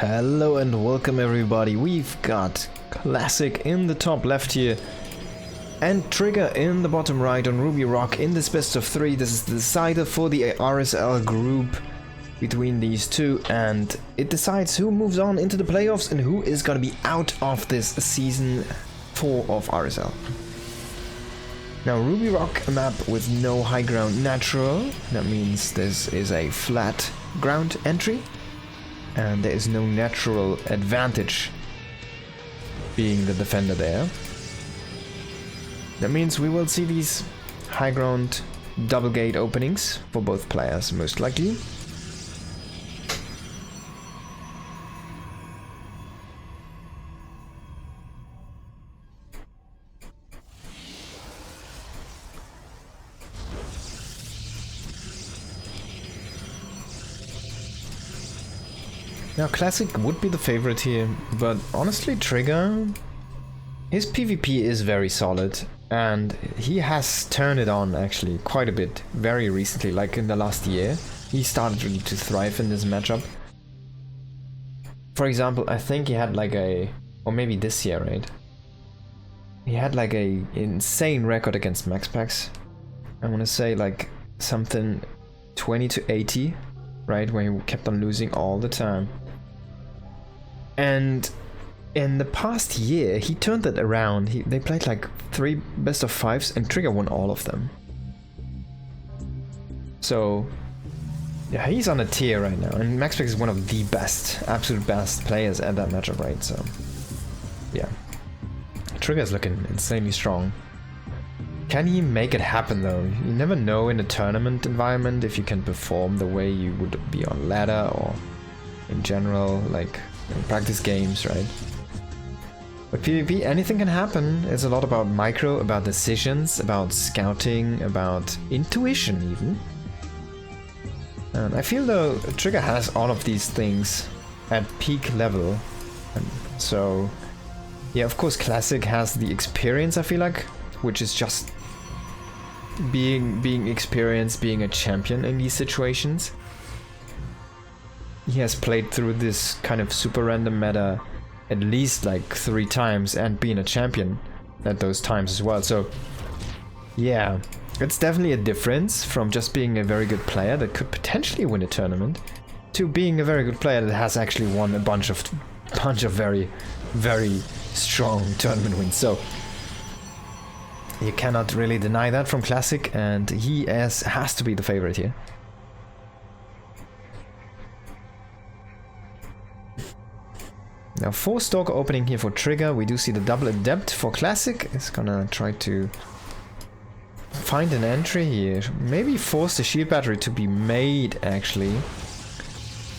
Hello and welcome everybody. We've got Classic in the top left here and Trigger in the bottom right on Ruby Rock in this best of 3. This is the decider for the RSL group between these two, and it decides who moves on into the playoffs and who is going to be out of this season 4 of RSL. Now, Ruby Rock, a map with no high ground natural. That means this is a flat ground entry and there is no natural advantage being the defender there. That means we will see these high ground double gate openings for both players, most likely. Now, Classic would be the favorite here, but honestly, Trigger, his PvP is very solid, and he has turned it on actually quite a bit very recently, like in the last year. He started really to thrive in this matchup. For example, I think he had like or maybe this year, right? He had like a insane record against max packs. I want to say like something 20 to 80, right? Where he kept on losing all the time. And in the past year, he turned that around. They played like 3 best of 5s and Trigger won all of them. So yeah, he's on a tier right now, and MaxPack is one of the best, absolute best players at that matchup, right? So yeah, Trigger's looking insanely strong. Can he make it happen though? You never know in a tournament environment if you can perform the way you would be on ladder or in general, like in practice games, right? But PvP, anything can happen. It's a lot about micro, about decisions, about scouting, about intuition even. And I feel though Trigger has all of these things at peak level. And so yeah, of course Classic has the experience, I feel like, which is just being experienced, being a champion in these situations. He has played through this kind of super random meta at least like 3 times and been a champion at those times as well. So yeah, it's definitely a difference from just being a very good player that could potentially win a tournament to being a very good player that has actually won a bunch of very, very strong tournament wins. So you cannot really deny that from Classic, and he has to be the favorite here. Now, 4 Stalker opening here for Trigger. We do see the double Adept for Classic. It's gonna try to find an entry here. Maybe force the shield battery to be made, actually.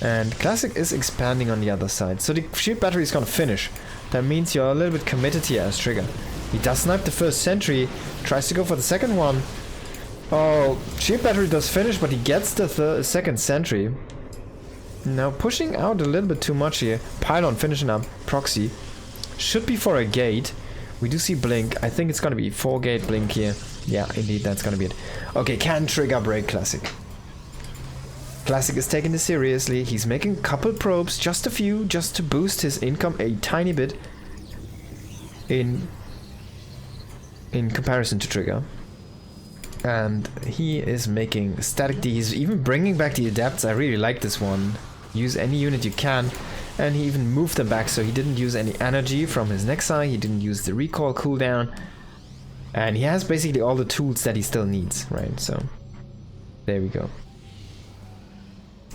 And Classic is expanding on the other side. So the shield battery is gonna finish. That means you're a little bit committed here as Trigger. He does snipe the first sentry, tries to go for the second one. Oh, shield battery does finish, but he gets the second sentry. Now pushing out a little bit too much here. Pylon finishing up. Proxy. Should be for a gate. We do see Blink. I think it's gonna be 4 gate Blink here. Yeah, indeed, that's gonna be it. Okay, can Trigger break Classic? Classic is taking this seriously. He's making a couple probes, just a few, just to boost his income a tiny bit in comparison to Trigger. And he is making static D. He's even bringing back the Adepts. I really like this one. Use any unit you can. And he even moved them back, so he didn't use any energy from his Nexi. He didn't use the recoil cooldown. And he has basically all the tools that he still needs, right? So there we go.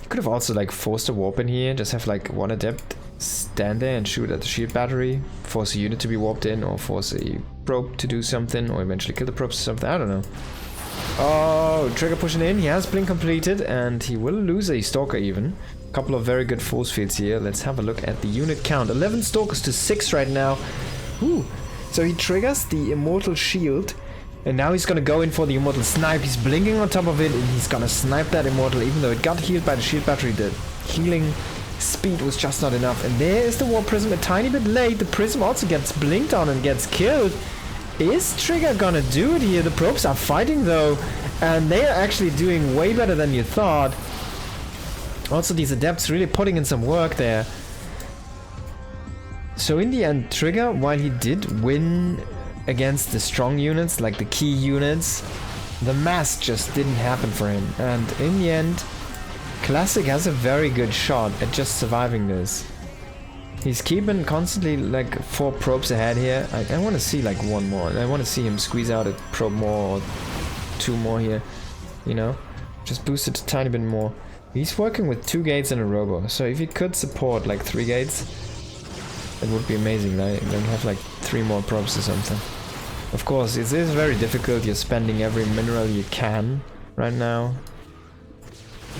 Could have also like forced a warp in here. Just have like 1 Adept stand there and shoot at the shield battery. Force a unit to be warped in, or force a probe to do something, or eventually kill the probes or something. I don't know. Oh, Trigger pushing in. He has Blink completed, and he will lose a Stalker even. A couple of very good force fields here. Let's have a look at the unit count. 11 Stalkers to 6 right now. Whew. So he triggers the Immortal Shield, and now he's gonna go in for the Immortal Snipe. He's blinking on top of it, and he's gonna snipe that Immortal, even though it got healed by the shield battery. The healing speed was just not enough. And there is the Warp Prism a tiny bit late. The Prism also gets blinked on and gets killed. Is Trigger gonna do it here? The probes are fighting though, and they are actually doing way better than you thought. Also, these Adepts really putting in some work there. So in the end, Trigger, while he did win against the strong units, like the key units, the mass just didn't happen for him. And in the end, Classic has a very good shot at just surviving this. He's keeping constantly like 4 probes ahead here. I want to see like 1 more. I want to see him squeeze out a probe more or 2 more here. You know? Just boost it a tiny bit more. He's working with 2 gates and a robo. So if he could support like 3 gates, it would be amazing, right? Then have like 3 more probes or something. Of course, it is very difficult. You're spending every mineral you can right now.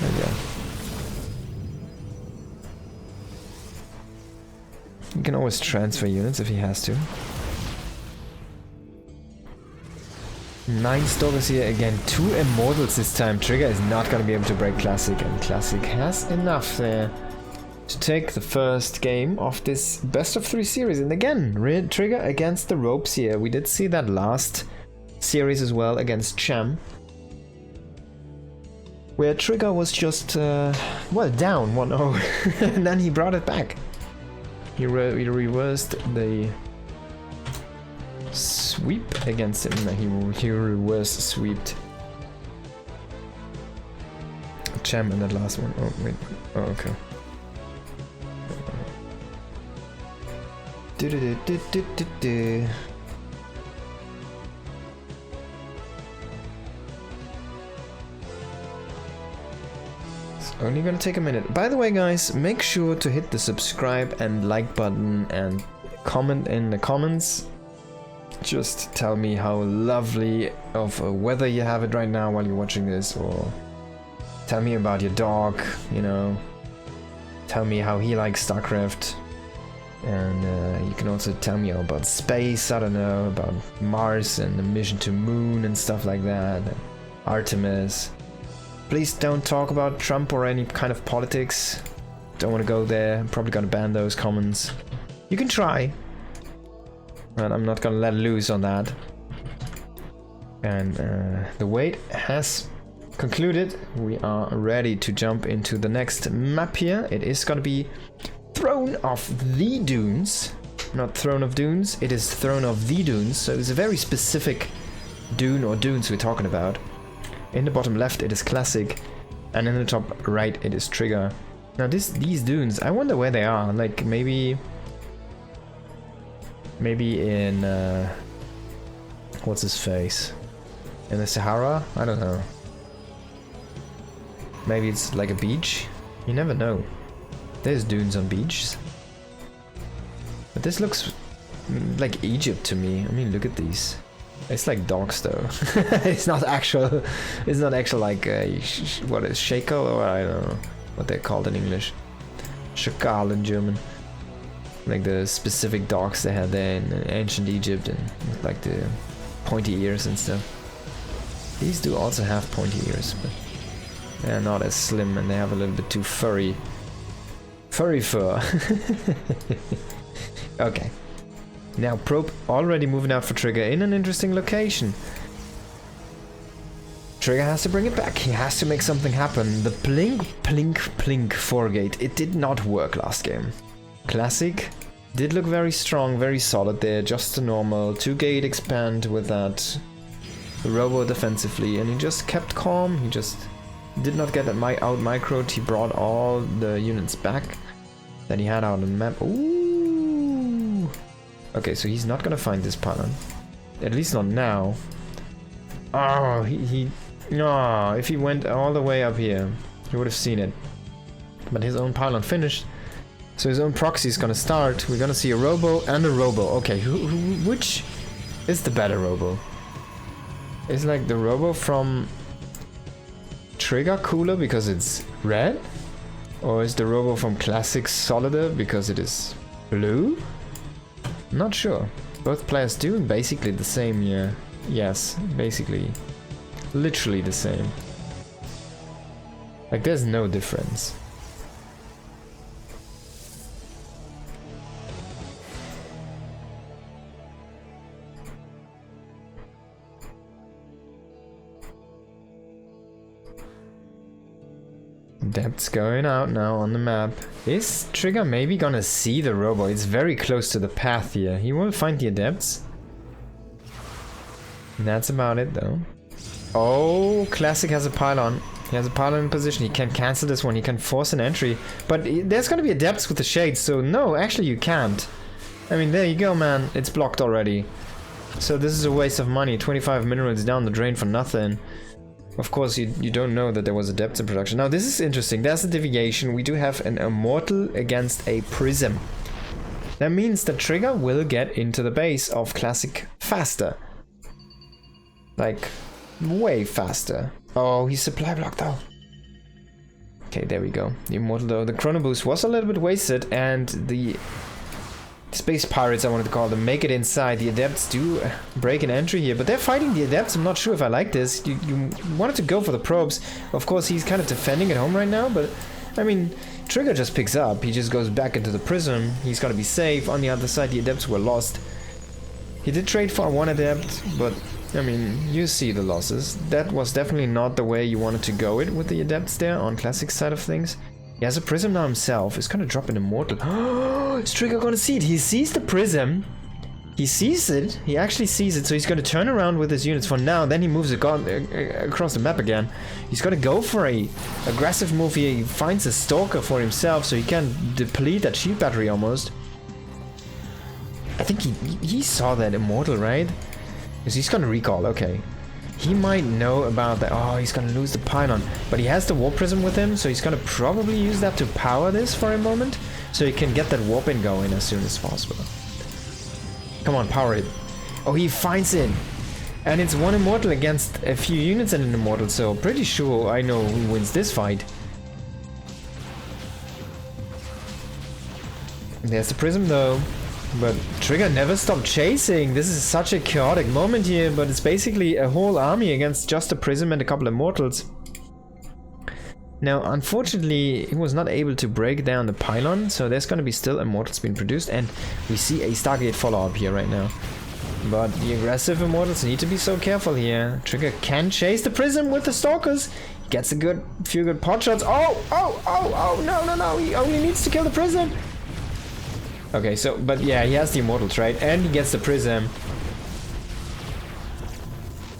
And yeah. You can always transfer units if he has to. 9 stalkers here again. 2 immortals this time. Trigger is not going to be able to break Classic, and Classic has enough there to take the first game of this best of 3 series. And again, Trigger against the ropes here. We did see that last series as well against Cham, where Trigger was just, well, down 1-0, and then he brought it back. He reversed the sweep against him. He reverse sweeped Cham in that last one. Oh, wait. Oh, okay. Only gonna take a minute. By the way, guys, make sure to hit the subscribe and like button and comment in the comments. Just tell me how lovely of a weather you have it right now while you're watching this, or tell me about your dog, you know. Tell me how he likes StarCraft. And you can also tell me about space, I don't know, about Mars and the mission to Moon and stuff like that. Artemis. Please don't talk about Trump or any kind of politics. Don't want to go there. I'm probably gonna ban those comments. You can try, but I'm not gonna let loose on that. And the wait has concluded. We are ready to jump into the next map here. It is gonna be Throne of the Dunes. Not Throne of Dunes, it is Throne of the Dunes. So it's a very specific dune or dunes we're talking about. In the bottom left it is Classic, and in the top right it is Trigger. Now these dunes, I wonder where they are. Like maybe in what's his face? In the Sahara? I don't know. Maybe it's like a beach? You never know. There's dunes on beaches. But this looks like Egypt to me. I mean, look at these. It's like dogs though. It's not actual like what is shekel, or I don't know what they're called in English. Shakal in German. Like the specific dogs they had there in ancient Egypt, and with like the pointy ears and stuff. These do also have pointy ears, but they're not as slim, and they have a little bit too furry fur. Okay. Now probe already moving out for Trigger in an interesting location. Trigger has to bring it back. He has to make something happen. The plink, plink, plink 4-gate. It did not work last game. Classic did look very strong, very solid there. Just a normal 2-gate expand with that robo defensively. And he just kept calm. He just did not get that out microed. He brought all the units back that he had out on the map. Ooh. Okay, so he's not gonna find this pylon. At least not now. Oh, no, if he went all the way up here, he would have seen it. But his own pylon finished, so his own proxy is gonna start. We're gonna see a robo and a robo. Okay, which is the better robo? Is like the robo from Trigger cooler because it's red? Or is the robo from Classic solider because it is blue? Not sure. Both players doing basically the same here. Yes, basically. Literally the same. Like there's no difference. Adepts going out now on the map. Is Trigger maybe gonna see the robo? It's very close to the path here. He will find the Adepts. And that's about it though. Oh, Classic has a pylon. He has a pylon in position. He can cancel this one. He can force an entry. But there's gonna be Adepts with the shades, so no, actually you can't. I mean, there you go, man. It's blocked already. So this is a waste of money. 25 minerals down the drain for nothing. Of course, you don't know that there was Adepts in production. Now, this is interesting. There's a deviation. We do have an Immortal against a Prism. That means the Trigger will get into the base of Classic faster. Like, way faster. Oh, he's supply blocked though. Okay, there we go. The Immortal though. The Chrono Boost was a little bit wasted, and the Space Pirates, I wanted to call them, make it inside. The Adepts do break an entry here, but they're fighting the Adepts. I'm not sure if I like this. You wanted to go for the probes. Of course, he's kind of defending at home right now, but I mean, Trigger just picks up. He just goes back into the Prism. He's got to be safe. On the other side, the Adepts were lost. He did trade for one Adept, but I mean, you see the losses. That was definitely not the way you wanted to go it with the Adepts there on Classic side of things. He has a Prism now himself. He's gonna drop an Immortal. Oh, is Trigger gonna see it? He sees the Prism. He sees it. He actually sees it. So he's gonna turn around with his units for now. Then he moves across the map again. He's gonna go for a aggressive move here. He finds a Stalker for himself, so he can deplete that shield battery almost. I think he saw that Immortal, right? Because he's gonna recall. Okay. He might know about that. Oh, he's gonna lose the pylon. But he has the warp prism with him, so he's gonna probably use that to power this for a moment. So he can get that warp in going as soon as possible. Come on, power it. Oh, he finds it. And it's one Immortal against a few units and an Immortal, so pretty sure I know who wins this fight. There's the prism though. But Trigger never stopped chasing. This is such a chaotic moment here, but it's basically a whole army against just a Prism and a couple of Immortals. Now, unfortunately, he was not able to break down the pylon, so there's gonna be still Immortals being produced, and we see a Stargate follow-up here right now. But the aggressive Immortals need to be so careful here. Trigger can chase the Prism with the Stalkers. Gets a few good pot shots. Oh, no, he only needs to kill the Prism. Okay, so, but yeah, he has the Immortals, right? And he gets the Prism.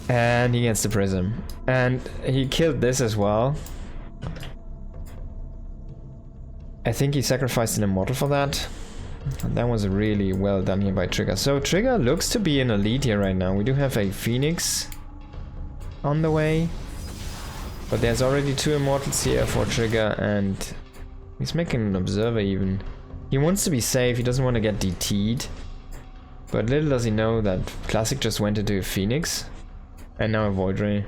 And he gets the Prism. And he killed this as well. I think he sacrificed an Immortal for that. And that was really well done here by Trigger. So Trigger looks to be in a lead here right now. We do have a Phoenix on the way. But there's already 2 Immortals here for Trigger, and he's making an Observer even. He wants to be safe, he doesn't want to get DT'd. But little does he know that Classic just went into a Phoenix. And now a Void Ray.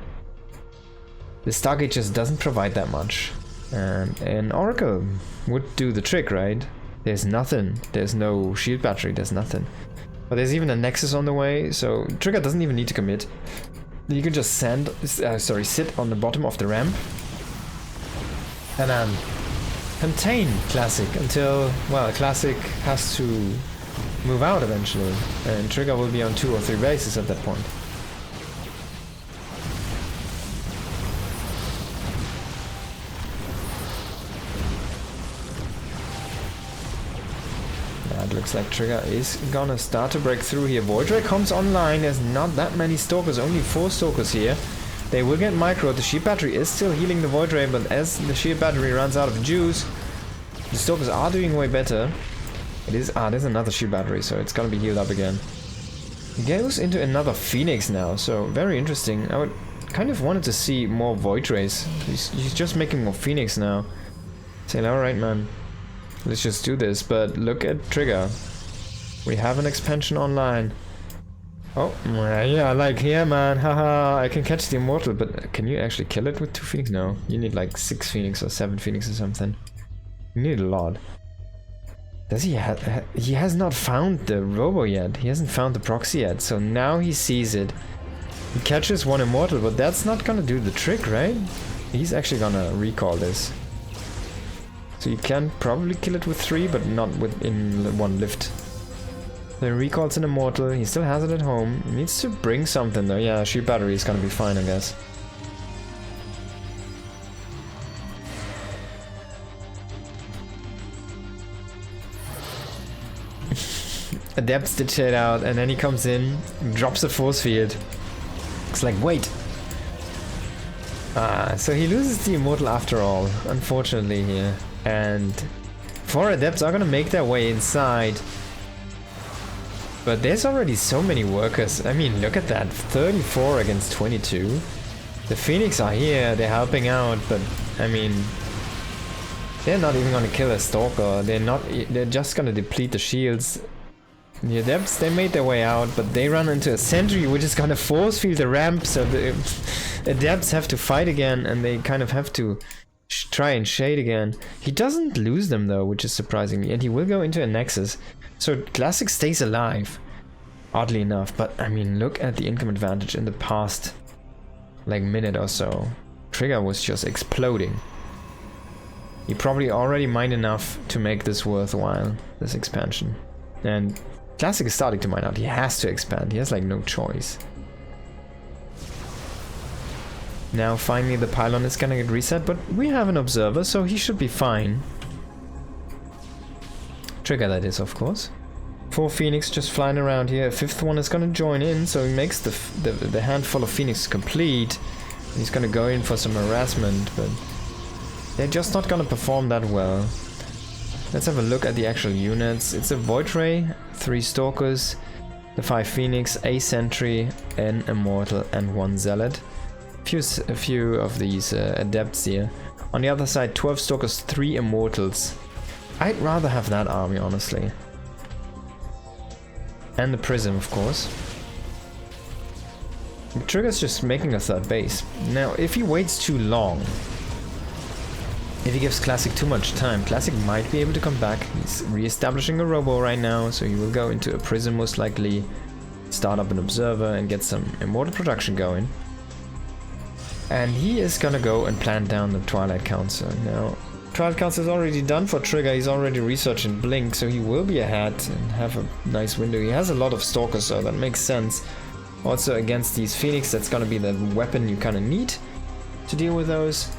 The Stargate just doesn't provide that much. And an Oracle would do the trick, right? There's nothing. There's no shield battery, there's nothing. But there's even a Nexus on the way, so Trigger doesn't even need to commit. You can just sit on the bottom of the ramp. And contain Classic until, well, Classic has to move out eventually, and Trigger will be on 2 or 3 bases at that point. That looks like Trigger is gonna start to break through here. Void Ray comes online. There's not that many Stalkers, only 4 Stalkers here. They will get micro. The shield battery is still healing the Void Ray, but as the shield battery runs out of juice, the Stalkers are doing way better. It is, there's another shield battery, so it's gonna be healed up again. He goes into another Phoenix now, so very interesting. I would kind of wanted to see more Void Rays. He's just making more Phoenix now. Saying, alright man, let's just do this, but look at Trigger. We have an expansion online. Oh, yeah, like here, man, haha, I can catch the Immortal, but can you actually kill it with 2 Phoenix? No, you need like 6 Phoenix or 7 Phoenix or something. You need a lot. Does he he has not found the Robo yet, he hasn't found the proxy yet, so now he sees it. He catches 1 Immortal, but that's not gonna do the trick, right? He's actually gonna recall this. So you can probably kill it with 3, but not in 1 lift. Then recalls an Immortal, he still has it at home. He needs to bring something though. Yeah, shield battery is gonna be fine, I guess. Adepts did shade out, and then he comes in, drops the force field. It's like, wait. So he loses the immortal after all, unfortunately here. And 4 adepts are gonna make their way inside. But there's already so many workers. I mean, look at that, 34 against 22. The Phoenix are here, they're helping out, but I mean, they're not even gonna kill a Stalker. They're just gonna deplete the shields. The Adepts, they made their way out, but they run into a sentry which is gonna force field the ramp, so the Adepts have to fight again, and they kind of have to try and shade again. He doesn't lose them though, which is surprising, and he will go into a Nexus. So Classic stays alive, oddly enough, but I mean, look at the income advantage in the past, like, minute or so. Trigger was just exploding. He probably already mined enough to make this worthwhile, this expansion. And Classic is starting to mine out. He has to expand. He has like no choice. Now finally the pylon is gonna get reset, but we have an observer, so he should be fine. Trigger that is, of course. 4 Phoenix just flying around here. A 5th one is gonna join in, so he makes the handful of Phoenix complete. He's gonna go in for some harassment, but they're just not gonna perform that well. Let's have a look at the actual units. It's a Void Ray, 3 Stalkers, the 5 Phoenix, a Sentry, an Immortal, and 1 Zealot. A few of these Adepts here. On the other side, 12 Stalkers, 3 Immortals. I'd rather have that army, honestly. And the Prism, of course. The Trigger's just making a 3rd base. Now, if he waits too long, if he gives Classic too much time, Classic might be able to come back. He's re-establishing a Robo right now, so he will go into a Prism most likely, start up an Observer and get some Immortal production going. And he is gonna go and plant down the Twilight Council. Now, Twilight Council is already done for Trigger, he's already researching Blink, so he will be ahead and have a nice window. He has a lot of Stalkers, so that makes sense. Also against these Phoenix, that's gonna be the weapon you kinda need to deal with those.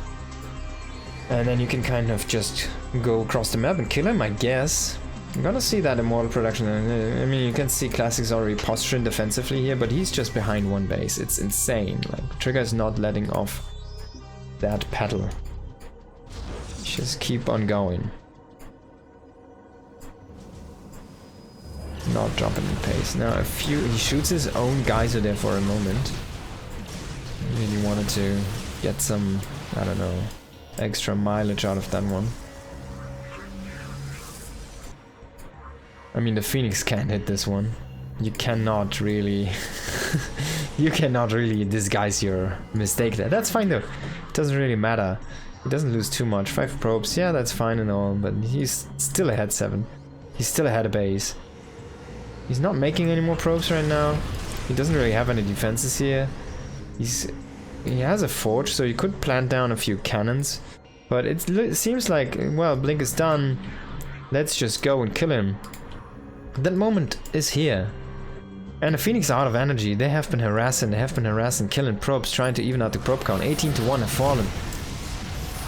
And then you can kind of just go across the map and kill him, I guess. I'm gonna see that Immortal production. I mean, you can see Classic's already posturing defensively here, but he's just behind 1 base. It's insane. Like, Trigger is not letting off that pedal. Just keep on going. Not dropping the pace. Now, he shoots his own geyser there for a moment. Really wanted to get some, I don't know, extra mileage out of that one. I mean, the Phoenix can't hit this one. You cannot really you cannot really disguise your mistake there. That's fine though. It doesn't really matter. He doesn't lose too much. 5 probes, yeah, that's fine and all, but he's still ahead 7. He's still ahead of base. He's not making any more probes right now. He doesn't really have any defenses here. He has a forge, so he could plant down a few cannons. But it seems like, well, Blink is done. Let's just go and kill him. That moment is here. And the Phoenix are out of energy. They have been harassing, killing probes, trying to even out the probe count. 18 to 1 have fallen.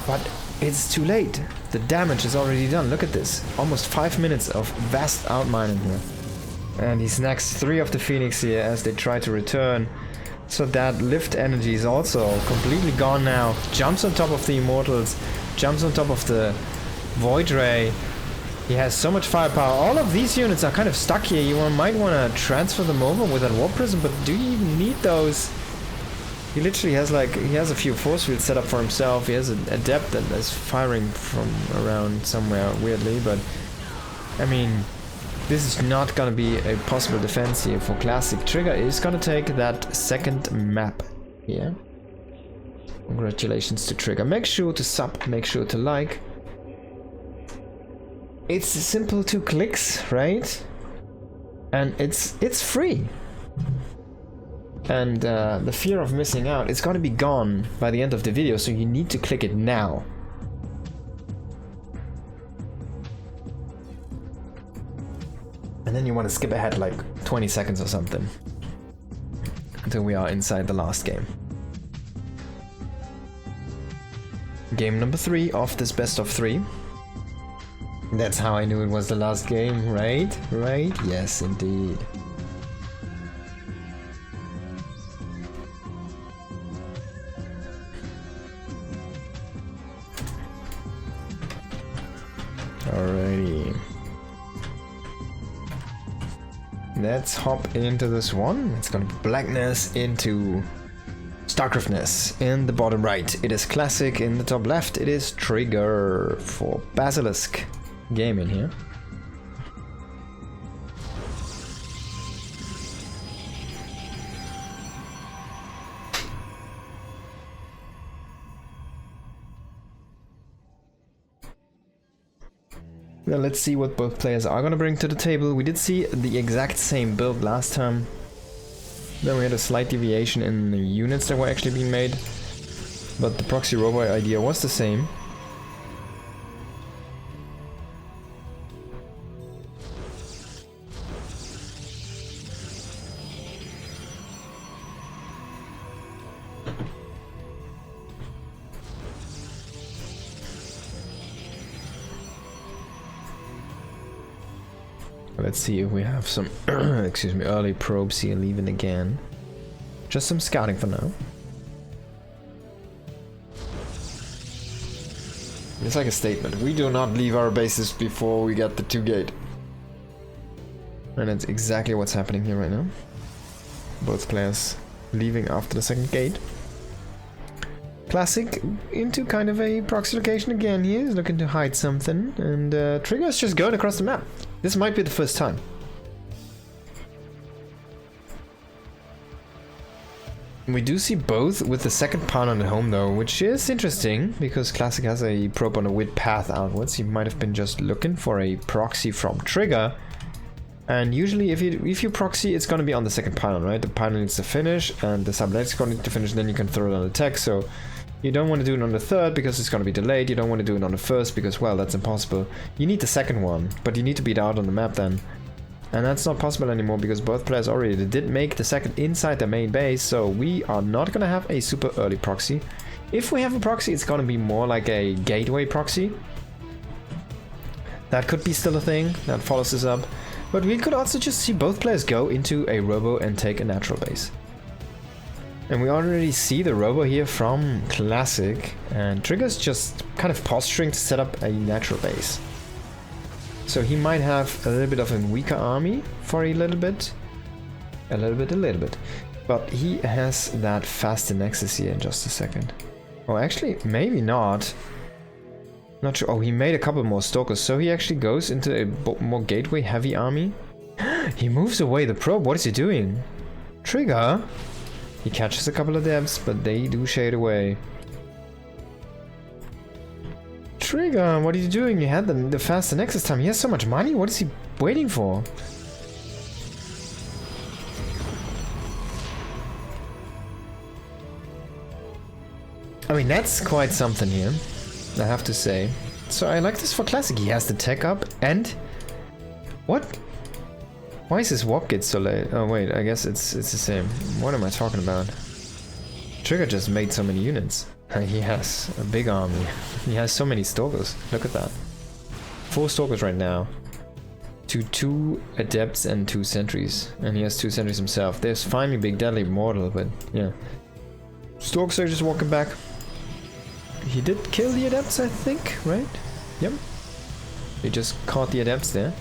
But it's too late. The damage is already done. Look at this. Almost 5 minutes of vast outmining here. And he snacks 3 of the Phoenix here as they try to return. So that lift energy is also completely gone now. Jumps on top of the Immortals. Jumps on top of the Void Ray. He has so much firepower. All of these units are kind of stuck here. You might want to transfer them over with that Warp Prism, but do you even need those? He literally has he has a few force fields set up for himself. He has an Adept that is firing from around somewhere weirdly, but I mean, this is not gonna be a possible defense here for Classic. Trigger is gonna take that 2nd map here. Congratulations to Trigger. Make sure to sub, make sure to like. It's simple 2 clicks, right? And it's free. And the fear of missing out, it's gonna be gone by the end of the video, so you need to click it now. And then you want to skip ahead like 20 seconds or something until we are inside the last game. Game number 3 of this best of 3. That's how I knew it was the last game, right? Right? Yes, indeed. Alrighty. Let's hop into this one. It's gonna be blackness into StarCraftness in the bottom right. It is classic in the top left. It is trigger for Basilisk Gaming here. Now let's see what both players are gonna bring to the table. We did see the exact same build last time. Then we had a slight deviation in the units that were actually being made. But the proxy robot idea was the same. Let's see if we have some excuse me, early probes here leaving again. Just some scouting for now. It's like a statement. We do not leave our bases before we get the 2 gate. And that's exactly what's happening here right now. Both players leaving after the 2nd gate. Classic into kind of a proxy location again here. He's looking to hide something. And Trigger is just going across the map. This might be the first time. We do see both with the 2nd pylon at home though, which is interesting because Classic has a probe on a wide path outwards. He might have been just looking for a proxy from Trigger. And usually if you proxy, it's going to be on the 2nd pylon, right? The pylon needs to finish and the sublet is going to finish, then you can throw it on the tech. So you don't want to do it on the 3rd because it's going to be delayed. You don't want to do it on the 1st because, well, that's impossible. You need the 2nd one, but you need to be out on the map then. And that's not possible anymore because both players already did make the 2nd inside the main base, so we are not going to have a super early proxy. If we have a proxy, it's going to be more like a gateway proxy. That could be still a thing that follows this up. But we could also just see both players go into a robo and take a natural base. And we already see the robo here from Classic, and Trigger's just kind of posturing to set up a natural base. So he might have a little bit of a weaker army for a little bit. A little bit. But he has that faster nexus here in just a second. Oh, actually, maybe not. Not sure. Oh, he made a couple more stalkers, so he actually goes into a more gateway heavy army. He moves away the probe. What is he doing? Trigger? He catches a couple of devs, but they do shade away. Trigger, what are you doing? You had the faster nexus time. He has so much money. What is he waiting for? I mean, that's quite something here, I have to say. So I like this for Classic. He has the tech up and... What? Why is his warp gate so late? Oh wait, I guess it's the same. What am I talking about? Trigger just made so many units. He has a big army. He has so many stalkers. Look at that. 4 stalkers right now. To 2 adepts and 2 sentries. And he has 2 sentries himself. There's finally Big Deadly Mortal, but yeah. Stalkers are just walking back. He did kill the adepts, I think, right? Yep. He just caught the adepts there.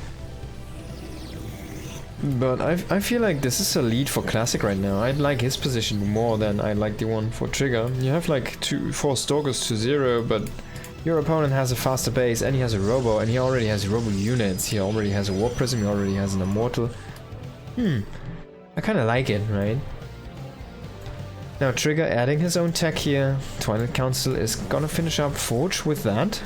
But I feel like this is a lead for Classic right now. I'd like his position more than I like the one for Trigger. You have like 4 stalkers to 0, but your opponent has a faster base and he has a robo, and he already has robo units. He already has a warp prism, he already has an immortal. I kinda like it, right? Now Trigger adding his own tech here. Twilight Council is gonna finish up Forge with that.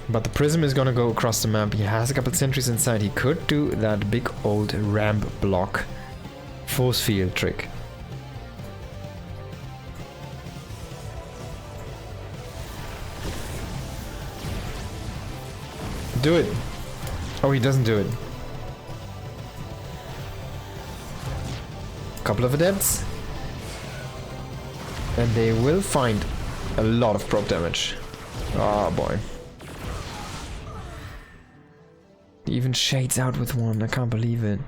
But the prism is gonna go across the map. He has a couple sentries inside. He could do that big old ramp block force field trick. Do it. Oh, he doesn't do it. Couple of adepts. And they will find a lot of probe damage. Oh boy. He even shades out with one, I can't believe it.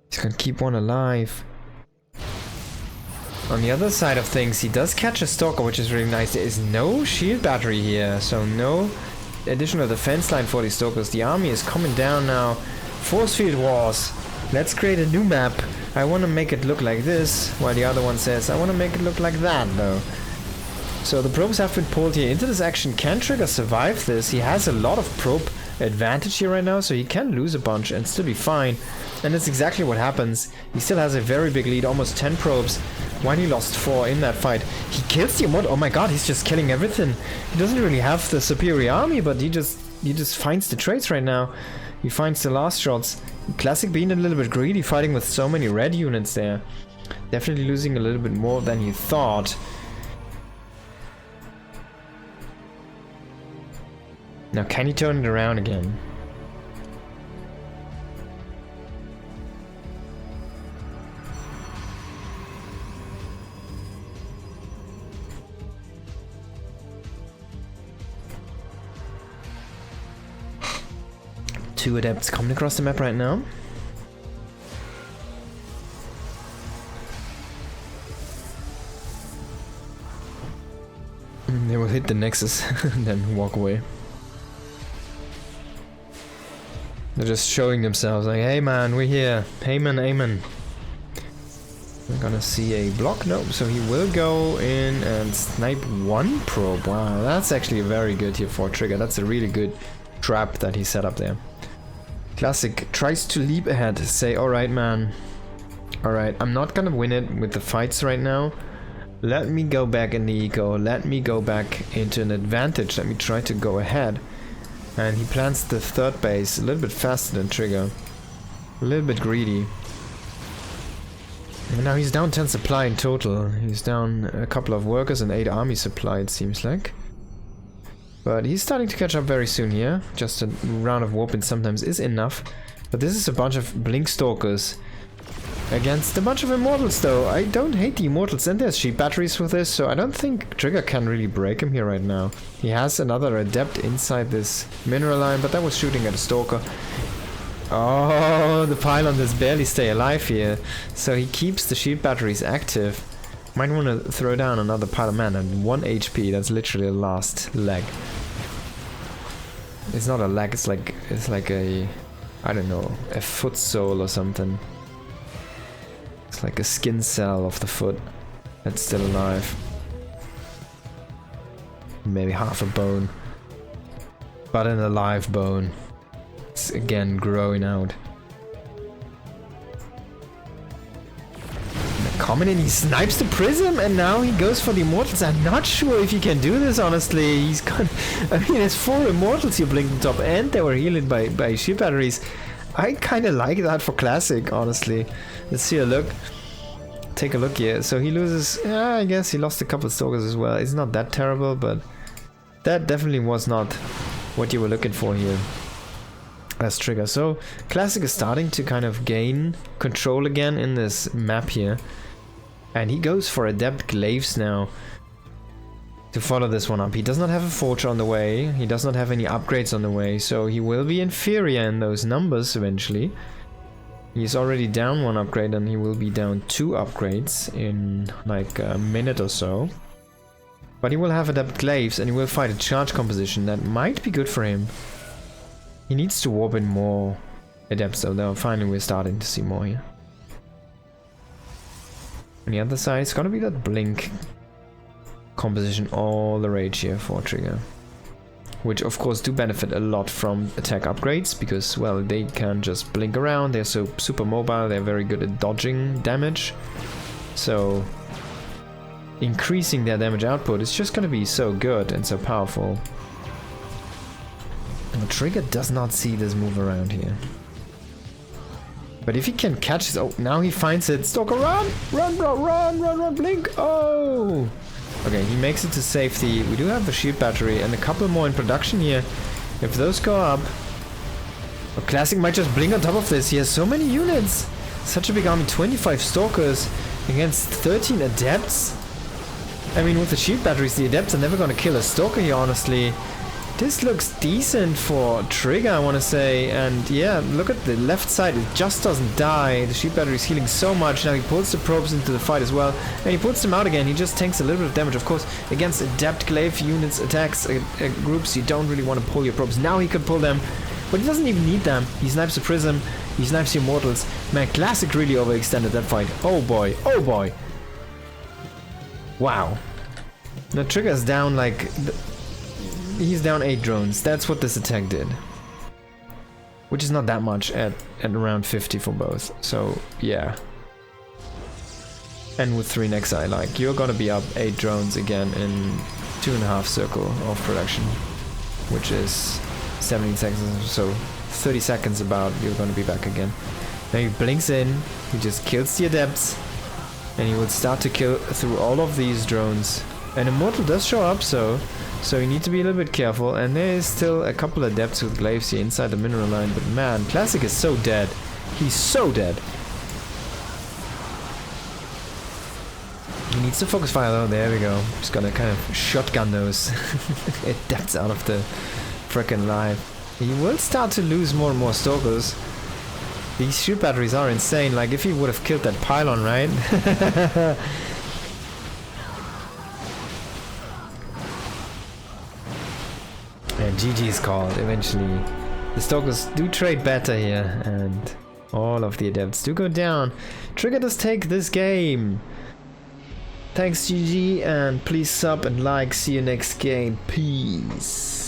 He's gonna keep one alive. On the other side of things, he does catch a stalker, which is really nice. There is no shield battery here, so no additional defense line for these stalkers. The army is coming down now. Force field wars. Let's create a new map. I want to make it look like this, while the other one says, I want to make it look like that, though. So the probes have been pulled here into this action. Can Trigger survive this? He has a lot of probe advantage here right now, so he can lose a bunch and still be fine. And that's exactly what happens. He still has a very big lead, almost 10 probes, while he lost 4 in that fight. He kills the Immortal. Oh my god, he's just killing everything. He doesn't really have the superior army, but he just finds the traits right now. He finds the last shots. Classic being a little bit greedy, fighting with so many red units there. Definitely losing a little bit more than he thought. Now, can he turn it around again? Two adepts coming across the map right now. They will hit the nexus and then walk away. They're just showing themselves like, hey man, we're here. Amen, amen. We're gonna see a block. No, so he will go in and snipe one probe. Wow, that's actually very good here for Trigger. That's a really good trap that he set up there. Classic tries to leap ahead, say, alright man. Alright, I'm not gonna win it with the fights right now. Let me go back in the eco. Let me go back into an advantage. Let me try to go ahead. And he plants the third base a little bit faster than Trigger. A little bit greedy. And now he's down 10 supply in total. He's down a couple of workers and 8 army supply, it seems like. But he's starting to catch up very soon here. Just a round of warping sometimes is enough. But this is a bunch of blink stalkers against a bunch of immortals though. I don't hate the immortals, and there's sheep batteries with this, so I don't think Trigger can really break him here right now. He has another adept inside this mineral line, but that was shooting at a stalker. Oh, the pylon does barely stay alive here, so he keeps the sheep batteries active. Might want to throw down another pylon. Man, at 1 HP, that's literally a last leg. It's not a leg, it's like a, I don't know, a foot sole or something. It's like a skin cell of the foot that's still alive. Maybe half a bone. But an alive bone. It's again growing out. Coming in, he snipes the prism and now he goes for the immortals. I'm not sure if he can do this, honestly. He's got, I mean, there's 4 immortals here blinking top and they were healed by shield batteries. I kind of like that for Classic, honestly. Let's see a look. Take a look here. So he loses, I guess he lost a couple of stalkers as well. It's not that terrible, but that definitely was not what you were looking for here as Trigger. So Classic is starting to kind of gain control again in this map here. And he goes for Adept Glaives now to follow this one up. He does not have a Forge on the way. He does not have any upgrades on the way. So he will be inferior in those numbers eventually. He's already down 1 upgrade and he will be down 2 upgrades in like a minute or so. But he will have Adept Glaives and he will fight a charge composition that might be good for him. He needs to warp in more Adepts though. Finally we're starting to see more here. On the other side, it's gonna be that blink composition all the rage here for Trigger. Which of course do benefit a lot from attack upgrades, because well, they can just blink around, they're so super mobile, they're very good at dodging damage. So increasing their damage output is just gonna be so good and so powerful. And Trigger does not see this move around here. But if he can catch this, oh, now he finds it. Stalker, run! Run, bro, run, run, run, blink! Oh! Okay, he makes it to safety. We do have the shield battery and a couple more in production here. If those go up... Oh, Classic might just blink on top of this. He has so many units! Such a big army, 25 Stalkers against 13 Adepts. I mean, with the shield batteries, the Adepts are never gonna kill a Stalker here, honestly. This looks decent for Trigger, I want to say, and yeah, look at the left side, it just doesn't die. The shield battery is healing so much. Now he pulls the probes into the fight as well, and he puts them out again. He just tanks a little bit of damage. Of course, against Adept Glaive units, attacks, groups, you don't really want to pull your probes. Now he can pull them, but he doesn't even need them. He snipes the Prism, he snipes the Immortals. Man, Classic really overextended that fight. Oh boy, oh boy. Wow. Now Trigger's down like... He's down 8 drones. That's what this attack did. Which is not that much at around 50 for both. So, yeah. And with 3 Nexi, like, you're gonna be up 8 drones again in 2.5 circle of production. Which is 17 seconds, so 30 seconds about, you're gonna be back again. Now he blinks in, he just kills the Adepts, and he will start to kill through all of these drones. And Immortal does show up, so you need to be a little bit careful. And there is still a couple of Adepts with glaives here inside the mineral line, but man, Classic is so dead. He's so dead. He needs to focus fire though. There we go. Just gonna kind of shotgun those Adepts out of the frickin' life. He will start to lose more and more Stalkers. These shield batteries are insane. Like, if he would have killed that pylon, right? And GG is called eventually. The Stalkers do trade better here, and all of the Adepts do go down. Trigger does take this game. Thanks GG, and please sub and like. See you next game. Peace.